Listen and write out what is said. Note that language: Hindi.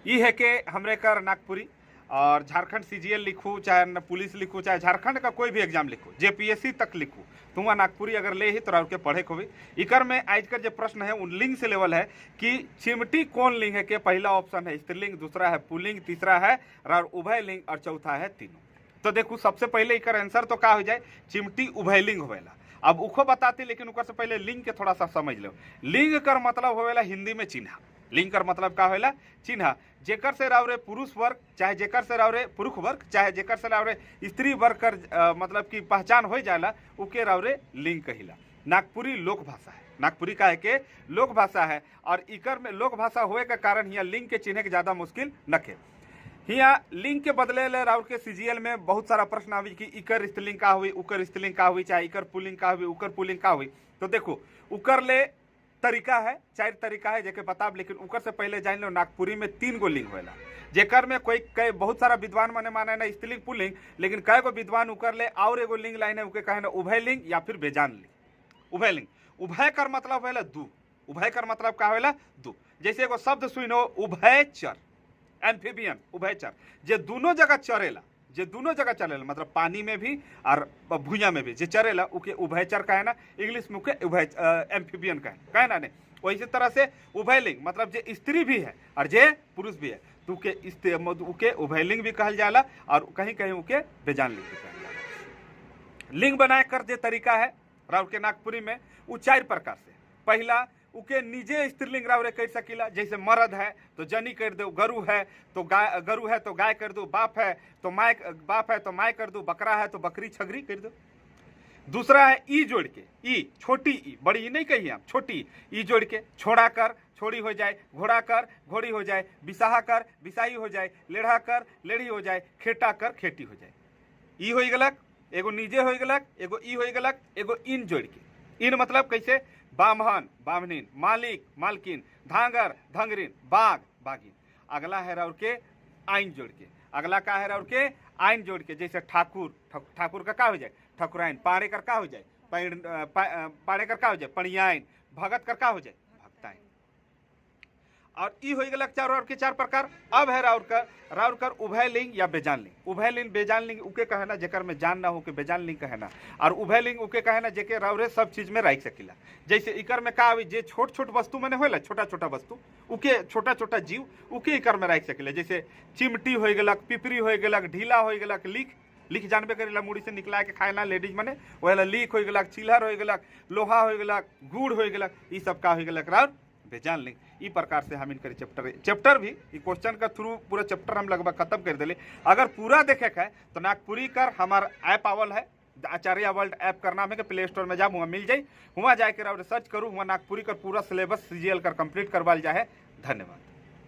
ये है कि हमरे कर नागपुरी और झारखंड सीजीएल लिखूँ, चाहे पुलिस लिखूँ, चाहे झारखंड का कोई भी एग्जाम लिखूँ, जेपीएससी तक लिखूँ, तो वहाँ नागपुरी अगर ले ही तो राउर के पढ़े को भी इकर में आज का जो प्रश्न है उन लिंग से लेवल है कि चिमटी कौन लिंग है कि पहला ऑप्शन है स्त्रीलिंग, दूसरा है पुल्लिंग, तीसरा है राउर उभय लिंग और चौथा है तीनों। तो देखो सबसे पहले इकर आंसर तो का हो जाए, चिमटी उभयलिंग होवेला। अब उखो बताती लेकिन उकर से पहले लिंग के थोड़ा सा समझ लो। लिंग कर मतलब होवेला हिंदी में चिन्ह। लिंग कर मतलब का होवेला चिन्ह, जेकर से रावरे पुरुष वर्ग, चाहे जेकर से रावरे पुरुष वर्ग, चाहे जेकर से रावरे स्त्री वर्ग कर मतलब की पहचान हो जाला उके रावरे लिंग कहिला। नागपुरी लोक भाषा है, नागपुरी का है के लोक भाषा है और इकर में लोक भाषा होए के कारण यहाँ लिंग के चिन्ह के ज्यादा मुश्किल न के। यहाँ लिंग के बदले ले राउर के सीजीएल में बहुत सारा प्रश्न आवी कि इकर स्त्रीलिंग का हुई, उकर स्त्रीलिंग का हुई, चाहे इकर पुल्लिंग का हुई, उकर पुल्लिंग का हुई। तो देखो उकर ले तरीका है, 4 तरीका है जेके बताब, लेकिन उकर से पहले जान लो नागपुरी में 3 गो लिंग होला, जेकर में कोई कई बहुत सारा विद्वान माने माने ना स्त्रीलिंग पुल्लिंग, लेकिन कई गो विद्वान उकर ले और एगो लिंग लाइन है उके कहे ना उभय लिंग या फिर बेजान लिंग। उभय लिंग, उभय कर मतलब होला दू, उभय कर मतलब का होला दू। जैसे एगो शब्द सुनो उभयचर, एम्फीबियन उभयचर, जे दोनों जगह चरेला, जे दोनों जगह चलेला मतलब पानी में भी और भुइयां में भी जे चरेला उके उभयचर कहे ना, इंग्लिश में उके उभय एम्फीबियन कहे ना। नहीं वैसे तरह से उभयलिंग मतलब जे स्त्री भी है और जे पुरुष भी है तो उके उभयलिंग भी कहल जाला और कहीं कहीं उके बेजान लिंग भी कहल जाला। लिंग बनाए कर जे तरीका है राउर के नागपुरी में वो 4 प्रकार से। पहला उके निजे स्त्रीलिंग रावरे कर सकीला, जैसे मर्द है तो जनी कर दो, गरु है तो गाय, गरु है तो गाय कर दो, बाप है तो माय कर दो, बकरा है तो बकरी छगरी कर दो। दूसरा है ई जोड़ के, ई छोटी ई, बड़ी ई नहीं कही आप, छोटी ई जोड़ के छोड़ा कर छोड़ी हो जाए, घोड़ा कर घोड़ी हो जाए, बिसाहा कर बिसाई हो जाए, लेढ़ा कर लेढ़ी हो जाए, खेटा कर खेती हो जाए। ई हो गलक, एगो निजे हो गलक, एगो ई हो गलक, एगो इन जोड़ के। इन मतलब कैसे, बामहन बामनीन, मालिक मालकिन, धांगर धंगरीन, बाग बागिन। अगला है राउर के आइन जोड़ के, अगला का है राउर के आइन जोड़ के, जैसे ठाकुर, ठाकुर का हो जाए ठकुराइन, पाड़े कर का हो जाए पाड़े कर का हो जाए पणियाइन, भगत कर का हो जाए भक्ताइन। और ई हो गलक 4 प्रकार। अब है राउर कर उभय लिंग या बेजान लिंग। उभय लिंग बेजान लिंग उके कहे ना जेकर में जान ना हो के बेजान लिंग कहे ना, और उभय लिंग उके कहे ना जेके राउरे सब चीज में रख सकिला। जैसे इकर में का आवी जे छोट छोट वस्तु में होला, छोटा छोटा वस्तु उके छोटा छोटा जीव उके इकर में रख सकिला। जैसे चिमटी हो गलक, पिपरी हो गलक, ढीला हो गलक, लिख जानबे करेला मुड़ी से निकला के खाए ना लेडीज मने वह लीक हो गलक, चिल्हर हो गलक, लोहा हो गलक, गुड़ हो गलक, ये सब का हो गलक राउर बेजान लिंग। ई प्रकार से हम इनकर चैप्टर भी क्वेश्चन का थ्रू पूरा चैप्टर हम लगभग खत्म कर दिले। अगर पूरा देखे का है तो नागपुरी कर हमार ऐप आवल है, आचार्य वर्ल्ड ऐप का नाम है कि प्ले स्टोर में जा वहाँ मिल जाए, वहाँ जाकर और सर्च करूँ, वहाँ नागपुरी का पूरा सिलेबस सीजीएल कर कंप्लीट करवाल जाए। धन्यवाद।